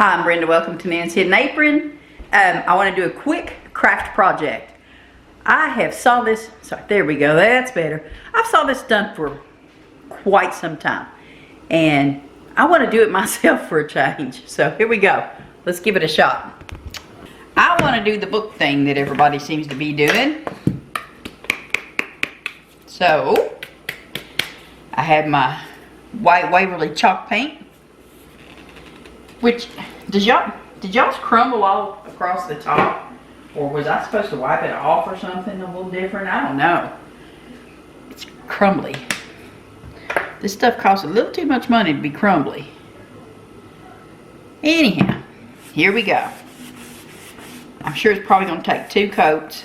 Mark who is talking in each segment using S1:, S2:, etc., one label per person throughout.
S1: Hi, I'm Brenda. Welcome to Nancy and Apron. I want to do a quick craft project. I have saw this, sorry, there we go, that's better. I've saw this done for quite some time. And I want to do it myself for a change. So here we go. Let's give it a shot. I want to do the book thing that everybody seems to be doing. So, I have my white Waverly chalk paint. Which, did y'all's crumble all across the top? Or was I supposed to wipe it off or something a little different? I don't know. It's crumbly. This stuff costs a little too much money to be crumbly. Anyhow, here we go. I'm sure it's probably going to take 2 coats.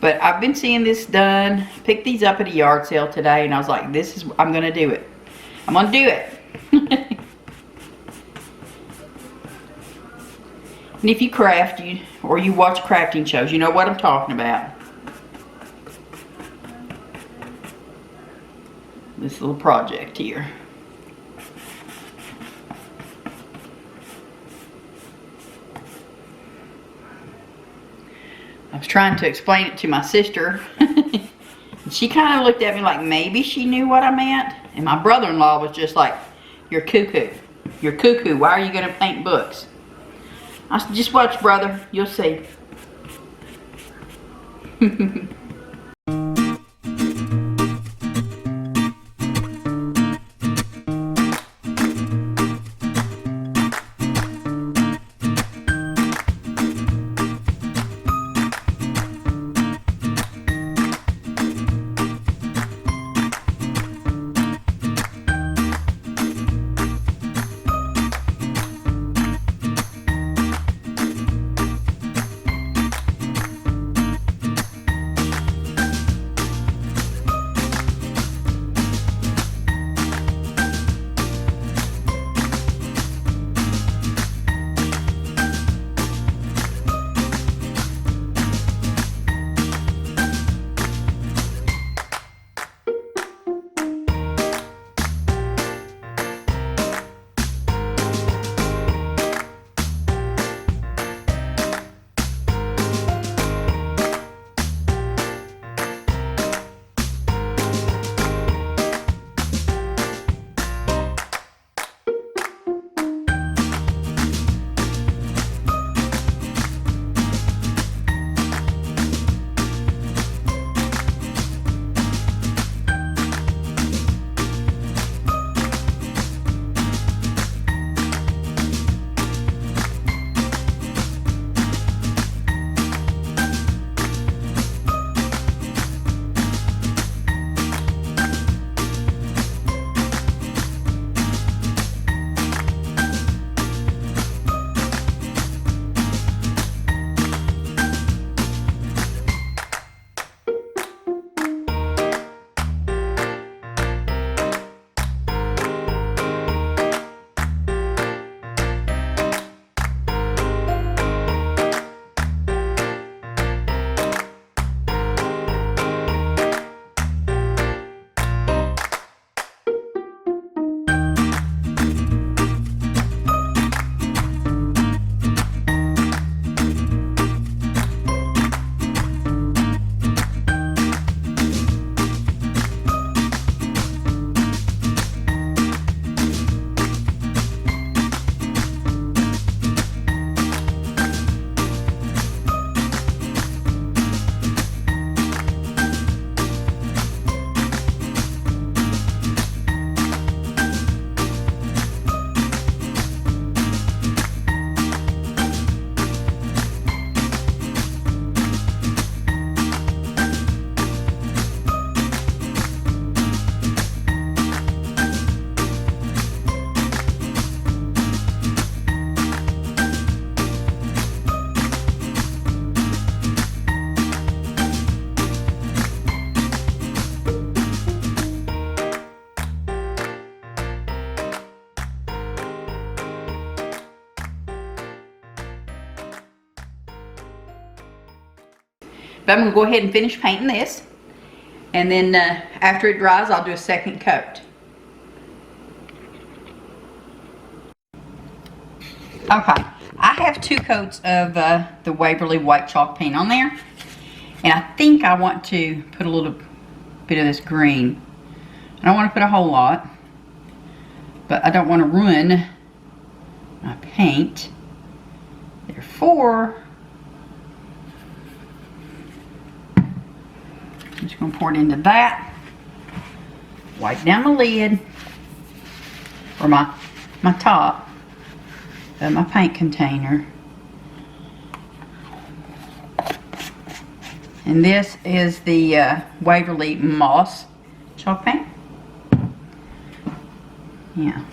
S1: But I've been seeing this done. Picked these up at a yard sale today and I was like, I'm going to do it. I'm going to do it. And if you craft, or you watch crafting shows, you know what I'm talking about. This little project here. I was trying to explain it to my sister. And she kind of looked at me like maybe she knew what I meant. And my brother-in-law was just like, you're cuckoo. You're cuckoo. Why are you going to paint books? I said, just watch, brother. You'll see. But I'm going to go ahead and finish painting this. And then after it dries, I'll do a second coat. Okay, I have 2 coats of the Waverly white chalk paint on there. And I think I want to put a little bit of this green. I don't want to put a whole lot, but I don't want to ruin my paint. Therefore, I'm just going to pour it into that. Wipe down the lid, or my top of my paint container. And this is the Waverly Moss chalk paint. Yeah.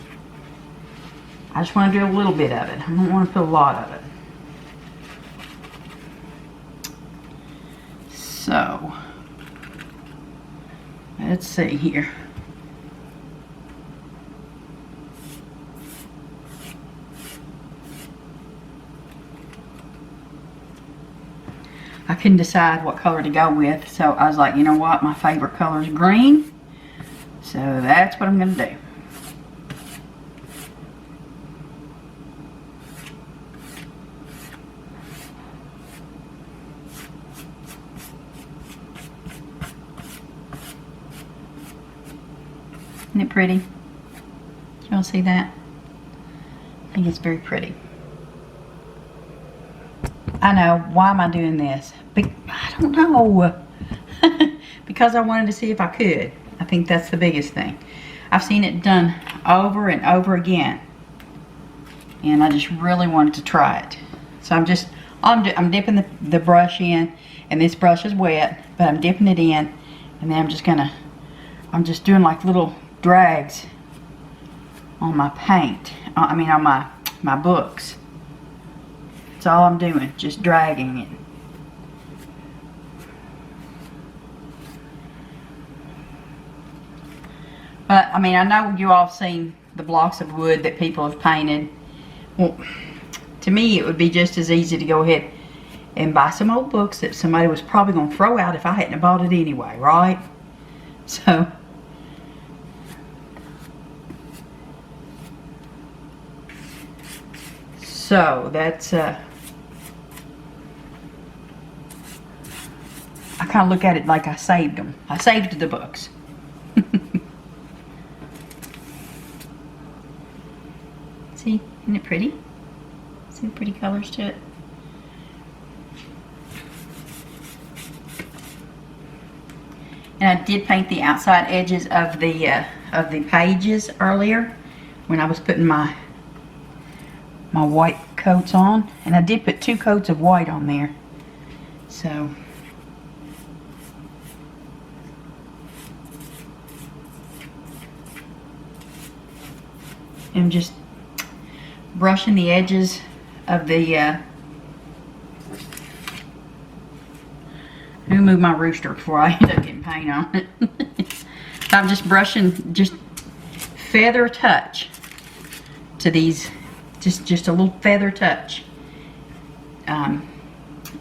S1: I just want to do a little bit of it. I don't want to put a lot of it. So, let's see here. I couldn't decide what color to go with, so I was like, you know what, my favorite color is green, so that's what I'm going to do. Isn't it pretty? Y'all see that? I think it's very pretty. I know, why am I doing this? I don't know. Because I wanted to see if I could. I think that's the biggest thing. I've seen it done over and over again. And I just really wanted to try it. So I'm dipping the brush in. And this brush is wet, but I'm dipping it in. And then I'm just doing like little drags on my paint. I mean on my books. That's all I'm doing, just dragging it. But, I mean, I know you all have seen the blocks of wood that people have painted. Well, to me, it would be just as easy to go ahead and buy some old books that somebody was probably going to throw out if I hadn't have bought it anyway, right? So that's, I kind of look at it like I saved them. I saved the books. See, isn't it pretty? See the pretty colors to it? And I did paint the outside edges of the pages earlier when I was putting my white coats on. And I did put 2 coats of white on there. So I'm just brushing the edges of the let me move my rooster before I end up getting paint on it. I'm just brushing, just feather touch to these, just a little feather touch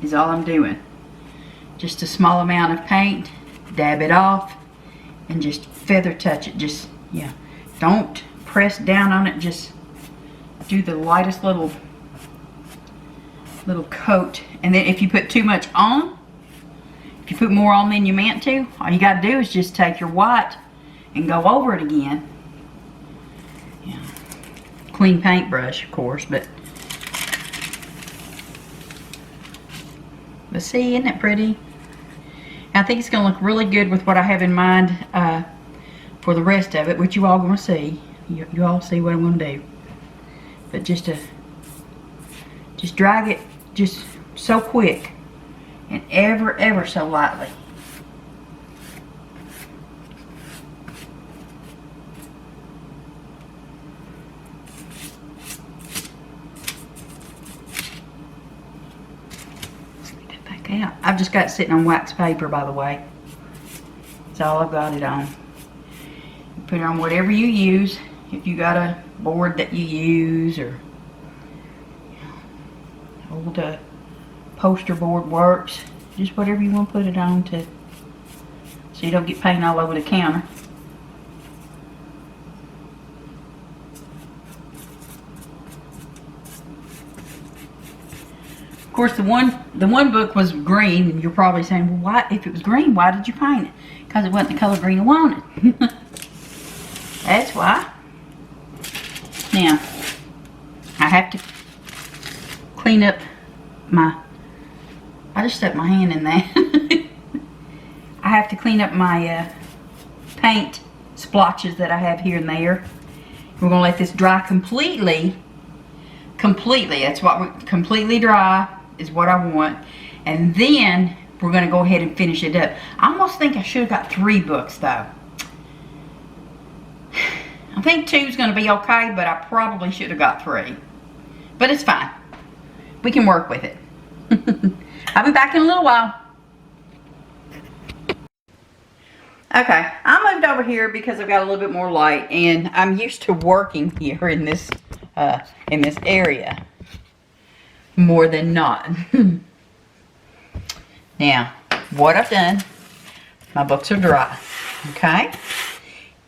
S1: is all I'm doing. Just a small amount of paint, dab it off, and just feather touch it. Just, yeah, don't press down on it, just do the lightest little coat. And then if you put too much on, if you put more on than you meant to, all you got to do is just take your white and go over it again. Yeah. Clean paintbrush, of course, but see, isn't it pretty? I think it's going to look really good with what I have in mind for the rest of it, which you all going to see. You all see what I'm going to do. But just drag it just so quick and ever so lightly. Let's get that back out. I've just got it sitting on wax paper, by the way. That's all I've got it on. You put it on whatever you use. If you got a board that you use, or old poster board works, just whatever you want to put it on to, so you don't get paint all over the counter. course, the one book was green, and you're probably saying, well, why, if it was green, why did you paint it? Because it wasn't the color green I wanted. That's why. Now, I have to clean up I just stuck my hand in there. I have to clean up my paint splotches that I have here and there. We're gonna let this dry completely. That's what completely dry is what I want. And then we're gonna go ahead and finish it up. I almost think I should have got 3 books though. I think 2 is gonna be okay, but I probably should have got 3. But it's fine. We can work with it. I'll be back in a little while. Okay, I moved over here because I've got a little bit more light, and I'm used to working here in this area more than not. Now, what I've done, my books are dry, okay?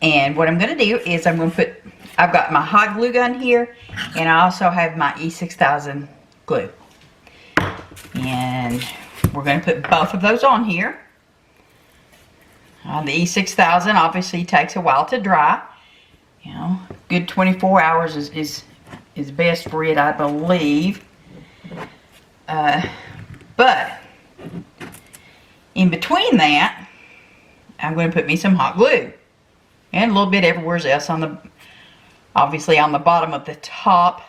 S1: And what I'm going to do is I've got my hot glue gun here, and I also have my E6000 glue. And we're going to put both of those on here. The E6000 obviously takes a while to dry. You know, good 24 hours is best for it, I believe. But in between that, I'm going to put me some hot glue. And a little bit everywhere else obviously on the bottom of the top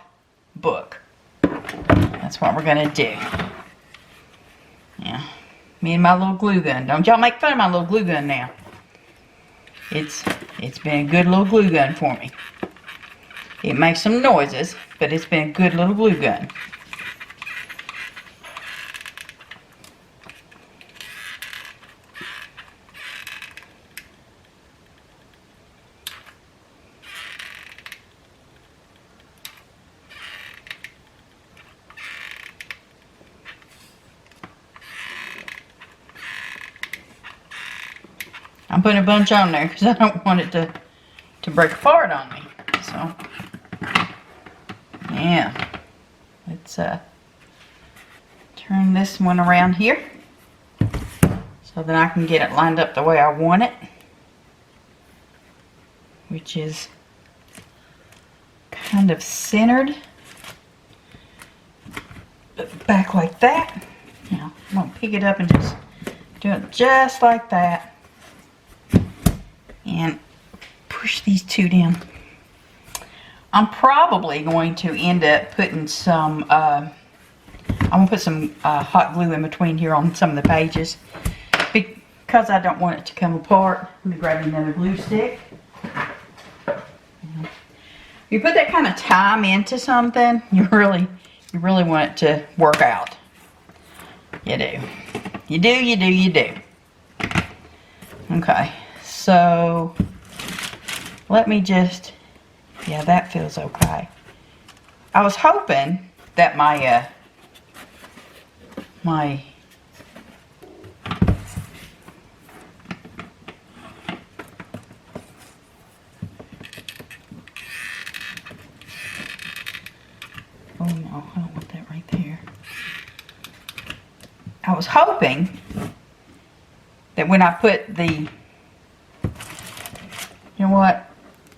S1: book. That's what we're going to do. Yeah, me and my little glue gun. Don't y'all make fun of my little glue gun now. It's been a good little glue gun for me. It makes some noises, but it's been a good little glue gun. I'm putting a bunch on there because I don't want it to break apart on me. So, yeah. Let's turn this one around here so that I can get it lined up the way I want it, which is kind of centered back like that. Now, I'm going to pick it up and just do it just like that. And push these 2 down. I'm probably going to end up putting some, I'm going to put some hot glue in between here on some of the pages because I don't want it to come apart. Let me grab another glue stick. You put that kind of time into something, you really want it to work out. You do. You do, you do, you do. Okay. So, let me just, yeah, that feels okay. I was hoping that my oh no, I don't want that right there. I was hoping that when I put the, you know what,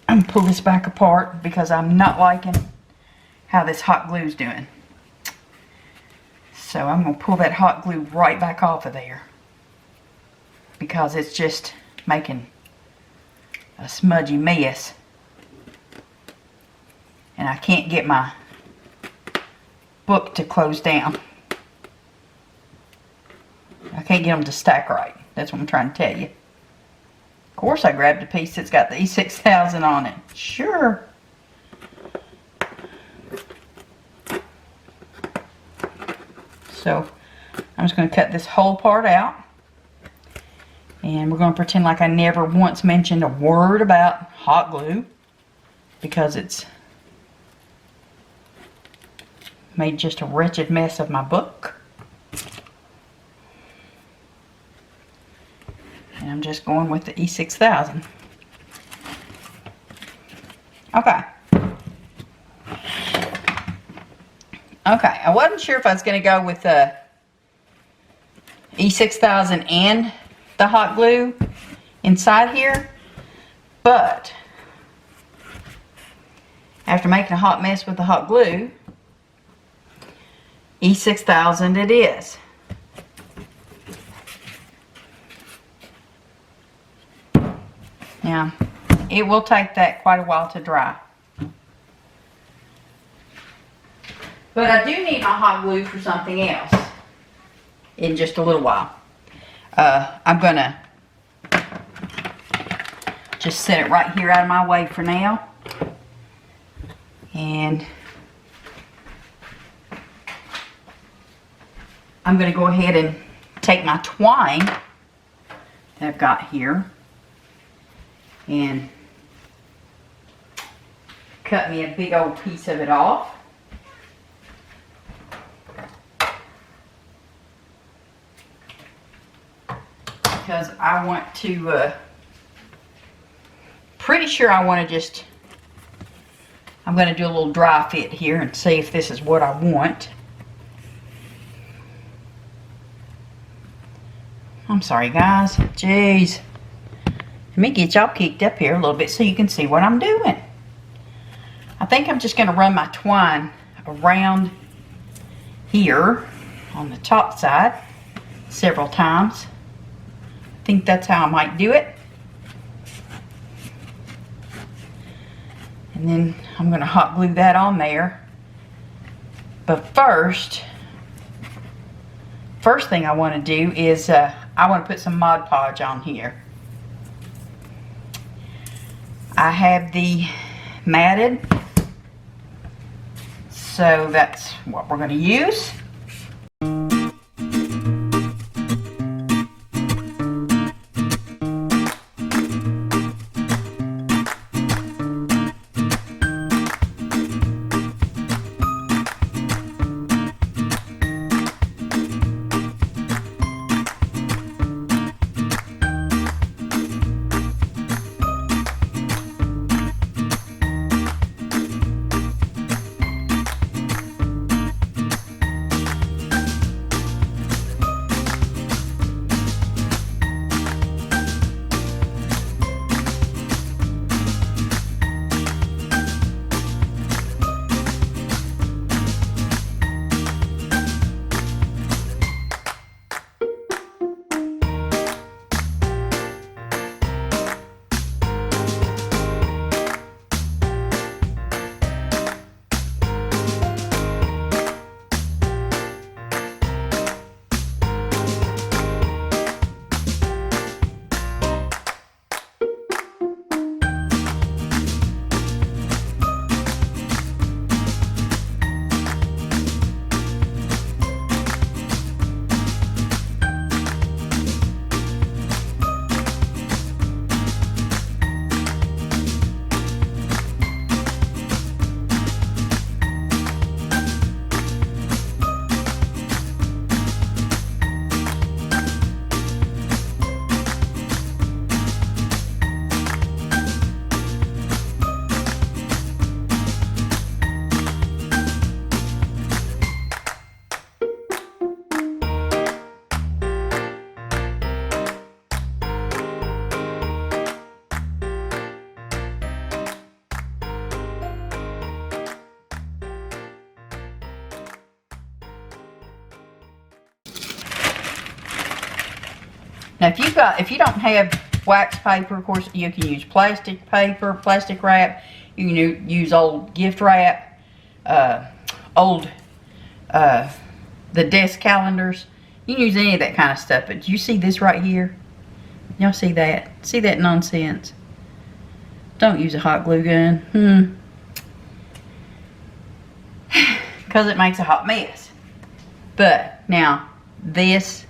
S1: I'm going to pull this back apart because I'm not liking how this hot glue is doing. So I'm going to pull that hot glue right back off of there because it's just making a smudgy mess. And I can't get my book to close down. I can't get them to stack right. That's what I'm trying to tell you. Of course I grabbed a piece that's got the E6000 on it. Sure. So I'm just going to cut this whole part out. And we're going to pretend like I never once mentioned a word about hot glue because it's made just a wretched mess of my book. And I'm just going with the E6000. Okay. Okay, I wasn't sure if I was going to go with the E6000 and the hot glue inside here, but after making a hot mess with the hot glue, E6000 it is. Now, it will take that quite a while to dry. But I do need my hot glue for something else in just a little while. I'm gonna just set it right here out of my way for now. And I'm gonna go ahead and take my twine that I've got here and cut me a big old piece of it off. Because I want to, pretty sure I want to just, I'm going to do a little dry fit here and see if this is what I want. I'm sorry guys, jeez. Let me get y'all kicked up here a little bit so you can see what I'm doing. I think I'm just going to run my twine around here on the top side several times. I think that's how I might do it. And then I'm going to hot glue that on there. But first thing I want to do is I want to put some Mod Podge on here. I have the matted, so that's what we're going to use. Now if you don't have wax paper, of course you can use plastic paper, plastic wrap. You can use old gift wrap, the desk calendars. You can use any of that kind of stuff. But you see this right here? Y'all see that? See that nonsense? Don't use a hot glue gun. Because it makes a hot mess. But now this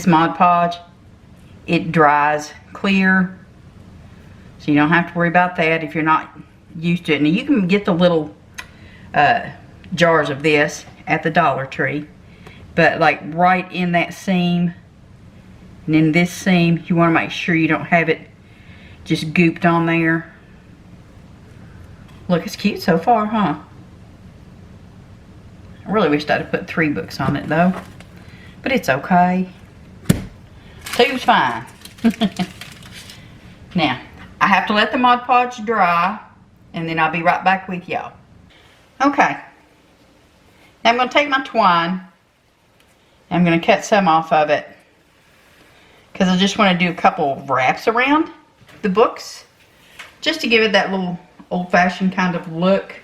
S1: Mod Podge, it dries clear, so you don't have to worry about that if you're not used to it. Now you can get the little jars of this at the Dollar Tree, but like right in that seam and in this seam, you want to make sure you don't have it just gooped on there. Look, it's cute so far, huh? I really wished I'd have put 3 books on it though. But it's okay. 2's fine. Now, I have to let the Mod Podge dry, and then I'll be right back with y'all. Okay. Now I'm going to take my twine, and I'm going to cut some off of it, because I just want to do a couple of wraps around the books, just to give it that little old-fashioned kind of look.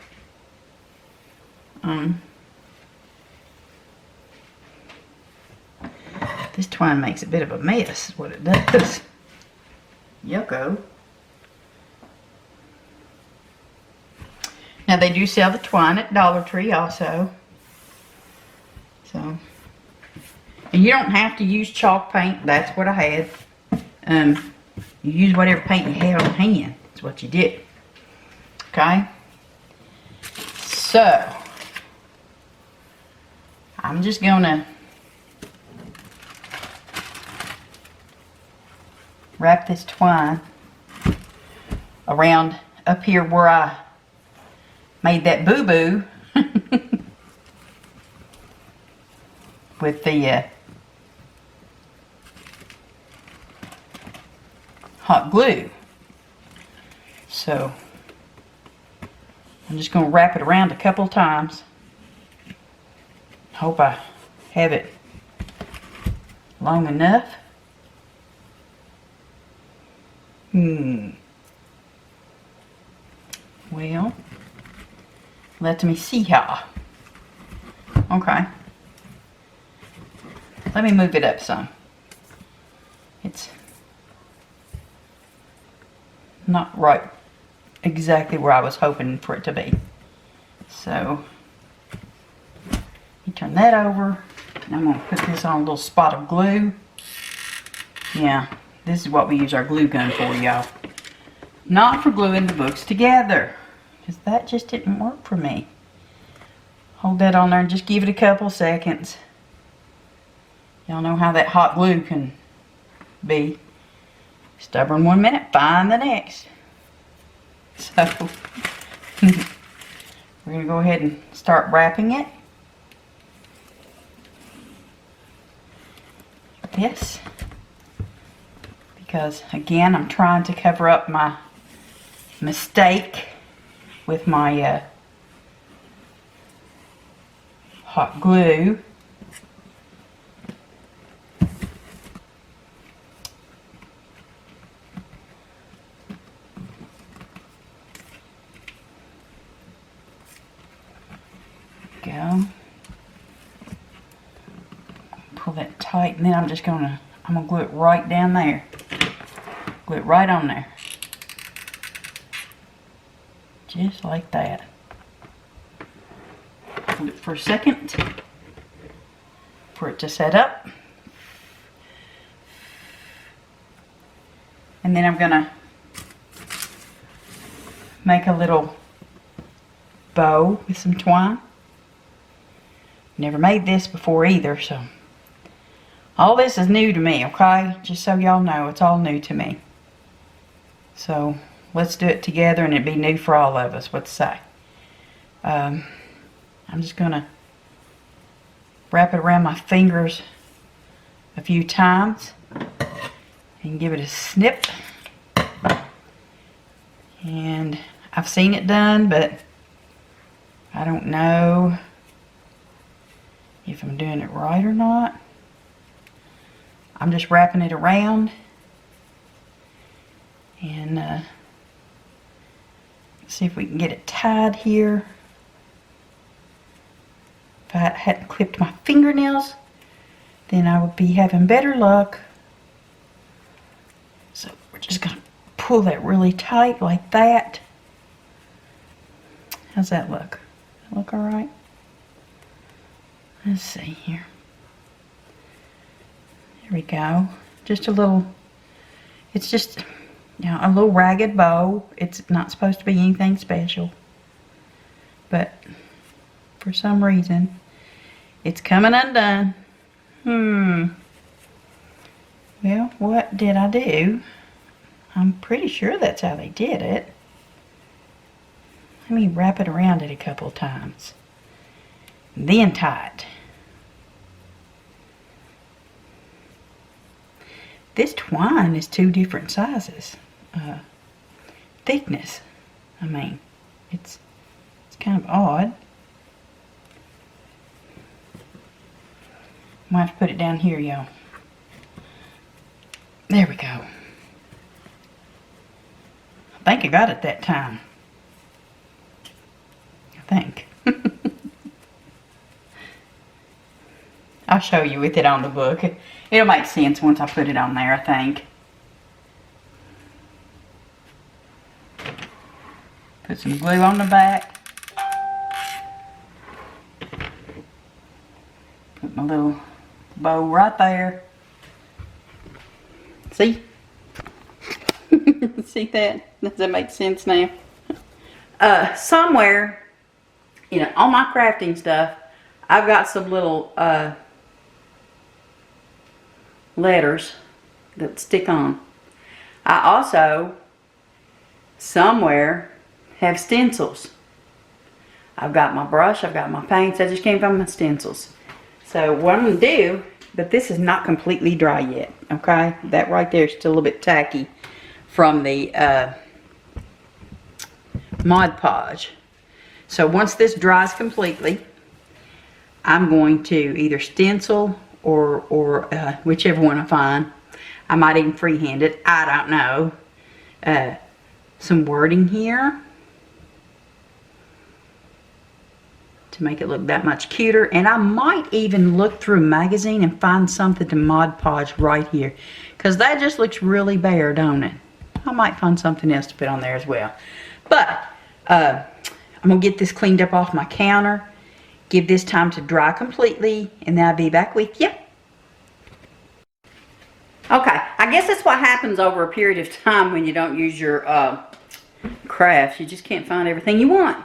S1: This twine makes a bit of a mess, is what it does. Yucko. Now they do sell the twine at Dollar Tree also. So, and you don't have to use chalk paint. That's what I had. You use whatever paint you had on hand. That's what you did. Okay. So, I'm just gonna wrap this twine around up here where I made that boo-boo with the hot glue. So I'm just going to wrap it around a couple times. Hope I have it long enough. Well, let me see how. Okay. Let me move it up some. It's not right exactly where I was hoping for it to be. So, you turn that over. And I'm going to put this on a little spot of glue. Yeah, this is what we use our glue gun for, y'all. Not for gluing the books together, because that just didn't work for me. Hold that on there and just give it a couple seconds. Y'all know how that hot glue can be. Stubborn 1 minute, fine the next. So, we're going to go ahead and start wrapping it. This. Because, again, I'm trying to cover up my mistake with my hot glue. Go. Pull that tight, and then I'm gonna glue it right down there. Glue it right on there. Just like that. Hold it for a second for it to set up. And then I'm gonna make a little bow with some twine. Never made this before either, so all this is new to me, okay? Just so y'all know, it's all new to me. So let's do it together, and it'd be new for all of us. What to say? I'm just gonna wrap it around my fingers a few times and give it a snip. And I've seen it done, but I don't know if I'm doing it right or not. I'm just wrapping it around, and see if we can get it tied here. If I hadn't clipped my fingernails, then I would be having better luck. So we're just going to pull that really tight like that. How's that look? Does that look alright? Let's see here. There we go. Just a little, it's just, you know, a little ragged bow. It's not supposed to be anything special. But for some reason, it's coming undone. Well, what did I do? I'm pretty sure that's how they did it. Let me wrap it around it a couple times. Then tie it. This twine is 2 different sizes. Thickness. I mean, it's kind of odd. Might have to put it down here, y'all. There we go. I think I got it that time. I think. I'll show you with it on the book. It'll make sense once I put it on there, I think. Put some glue on the back. Put my little bow right there. See? See that? Does that make sense now? Somewhere, you know, on my crafting stuff, I've got some little letters that stick on. I also, somewhere, have stencils. I've got my brush, I've got my paints, I just can't find my stencils. So what I'm going to do, but this is not completely dry yet, okay? That right there is still a little bit tacky from the Mod Podge. So once this dries completely, I'm going to either stencil or whichever one I find. I might even freehand it, I don't know. Some wording here to make it look that much cuter. And I might even look through a magazine and find something to Mod Podge right here, because that just looks really bare, don't it? I might find something else to put on there as well. But I'm going to get this cleaned up off my counter, give this time to dry completely, and then I'll be back with you. Okay, I guess that's what happens over a period of time when you don't use your crafts. You just can't find everything you want.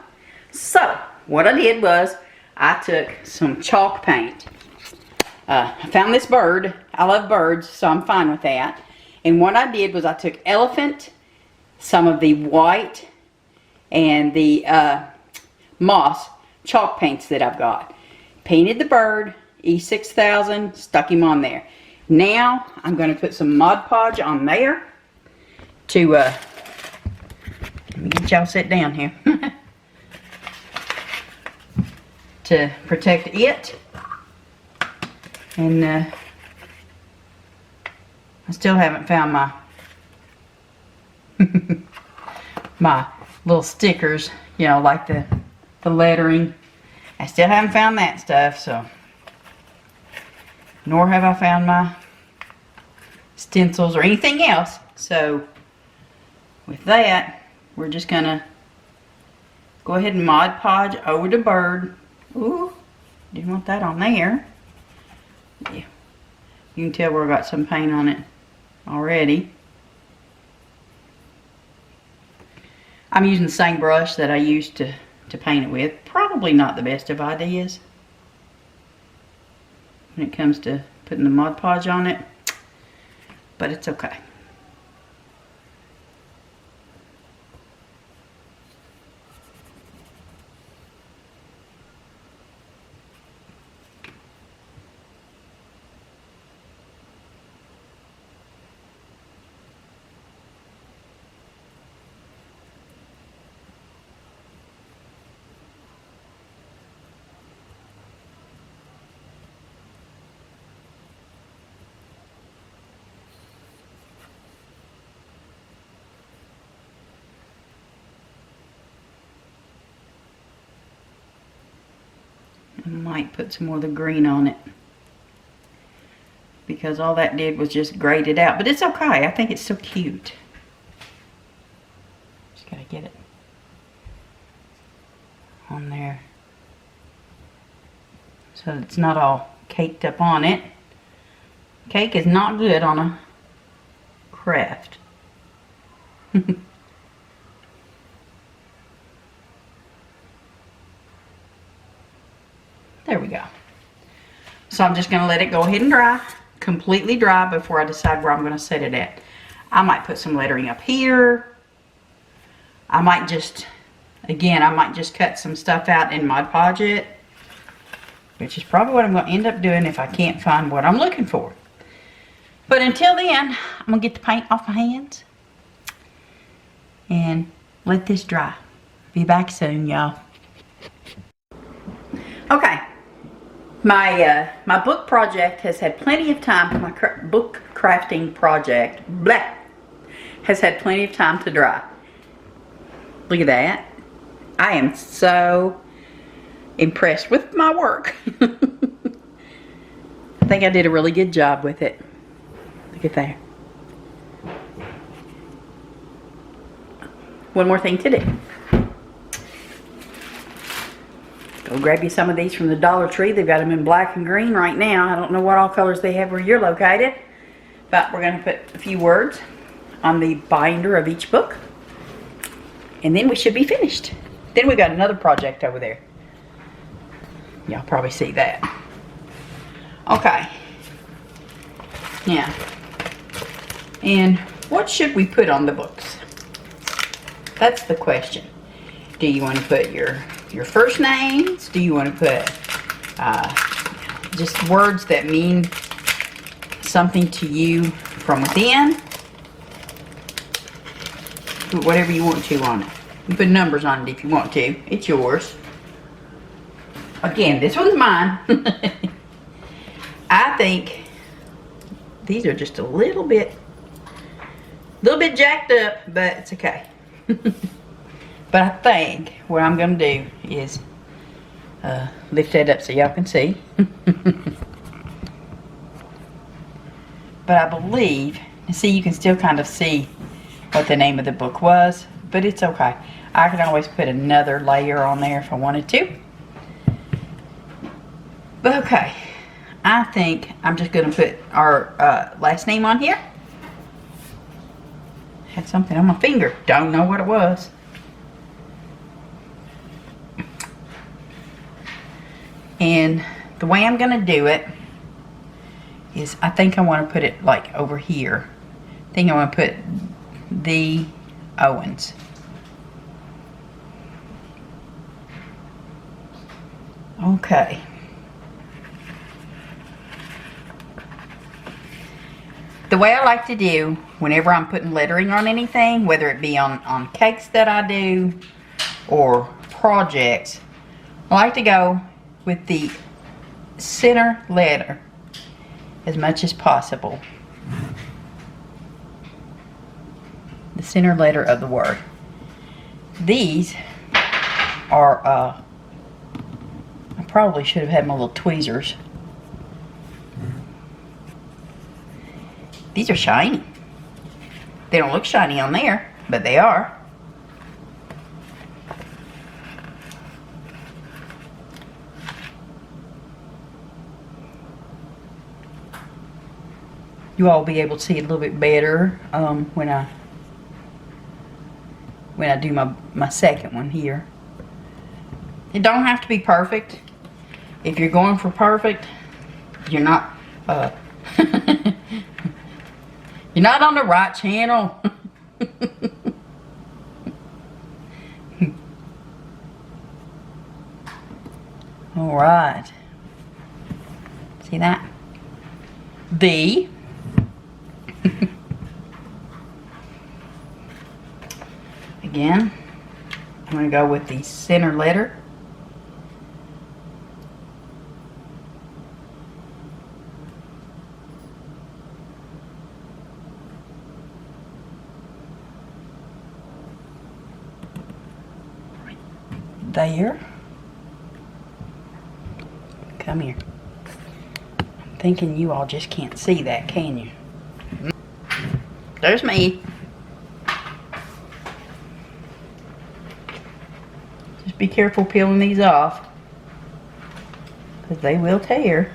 S1: So what I did was I took some chalk paint. I found this bird. I love birds, so I'm fine with that. And what I did was I took elephant, some of the white, and the moss chalk paints that I've got. Painted the bird, E6000, stuck him on there. Now I'm going to put some Mod Podge on there to, let me get y'all sit down here, to protect it. And I still haven't found my my little stickers, you know, like the lettering. I still haven't found that stuff, so. Nor have I found my stencils or anything else. So with that, we're just gonna go ahead and Mod Podge over the bird. Ooh, didn't want that on there. Yeah, you can tell where I got some paint on it already. I'm using the same brush that I used to paint it with. Probably not the best of ideas when it comes to putting the Mod Podge on it, but it's okay. I might put some more of the green on it, because all that did was just grayed it out. But it's okay. I think it's so cute. Just gotta get it on there so it's not all caked up on it. Cake is not good on a craft. There we go. So I'm just going to let it go ahead and dry, completely dry, before I decide where I'm going to set it at. I might put some lettering up here. I might just, again, I might just cut some stuff out and Mod Podge it. which is probably what I'm going to end up doing if I can't find what I'm looking for. But until then, I'm going to get the paint off my hands and let this dry. Be back soon, y'all. Okay. My book project has had plenty of time. My book crafting project, has had plenty of time to dry. Look at that. I am so impressed with my work. I think I did a really good job with it. Look at that. One more thing to do. Go grab you some of these from the Dollar Tree. They've got them in black and green right now. I don't know what all colors they have where you're located. But we're going to put a few words on the binder of each book. And then we should be finished. Then we got another project over there. Y'all probably see that. Okay. Now. And what should we put on the books? That's the question. Do you want to put your first names? Do you want to put just words that mean something to you from within? Put whatever you want to on it. You put numbers on it if you want to. It's yours. Again, this one's mine. I think these are just a little bit jacked up, but it's okay. But I think what I'm going to do is lift that up so y'all can see. But I believe, see, you can still kind of see what the name of the book was, but it's okay. I can always put another layer on there if I wanted to. But okay, I think I'm just going to put our last name on here. Had something on my finger. Don't know what it was. And the way I'm going to do it is I think I want to put it like over here. I think I want to put the Owens. Okay. The way I like to do whenever I'm putting lettering on anything, whether it be on cakes that I do or projects, I like to go with the center letter as much as possible. The center letter of the word. These are, I probably should have had my little tweezers. These are shiny. They don't look shiny on there, but they are. You all will be able to see it a little bit better when I do my second one here. It don't have to be perfect. If you're going for perfect, you're not you're not on the right channel. All right. See that? The again, I'm going to go with the center letter. Right there. Come here. I'm thinking you all just can't see that, can you? There's me. Just be careful peeling these off, because they will tear.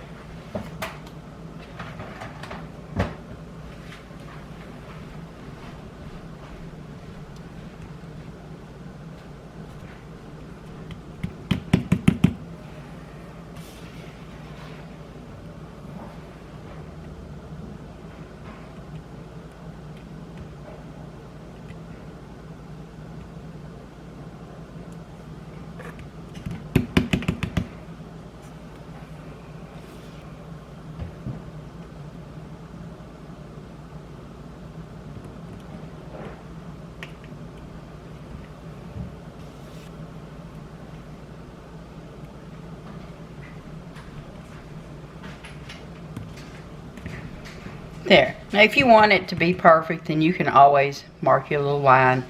S1: There. Now if you want it to be perfect, then you can always mark your little line.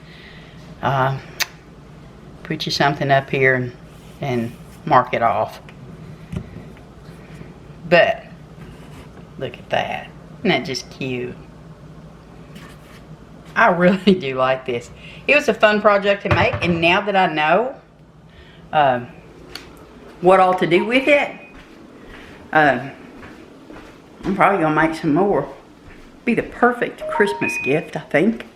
S1: Put you something up here and mark it off. But look at that. Isn't that just cute? I really do like this. It was a fun project to make, and now that I know what all to do with it, I'm probably gonna make some more. Be the perfect Christmas gift, I think.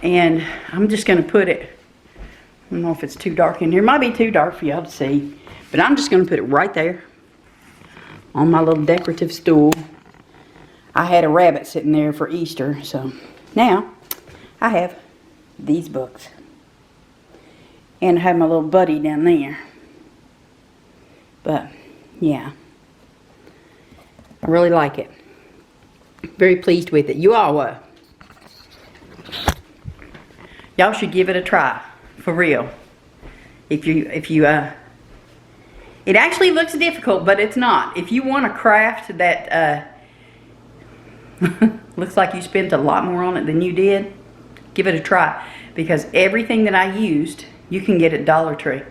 S1: And I'm just gonna put it, I don't know if it's too dark in here. It might be too dark for y'all to see, but I'm just gonna put it right there on my little decorative stool. I had a rabbit sitting there for Easter, so now I have these books. And I have my little buddy down there. But, yeah. I really like it. Very pleased with it. You all, y'all should give it a try. For real. It actually looks difficult, but it's not. If you want a craft that looks like you spent a lot more on it than you did, give it a try. Because everything that I used, you can get at Dollar Tree.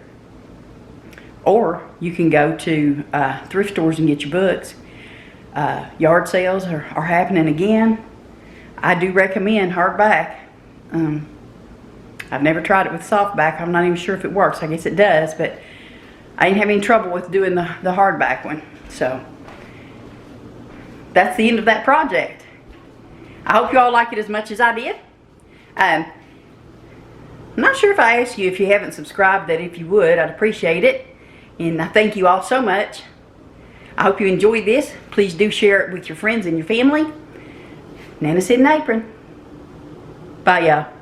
S1: Or you can go to thrift stores and get your books. Yard sales are happening again. I do recommend hardback. I've never tried it with softback. I'm not even sure if it works. I guess it does, but I ain't having any trouble with doing the hardback one. So that's the end of that project. I hope you all like it as much as I did. I'm not sure if I asked you if you haven't subscribed, that if you would, I'd appreciate it. And I thank you all so much. I hope you enjoyed this. Please do share it with your friends and your family. Nana said an apron. Bye, y'all.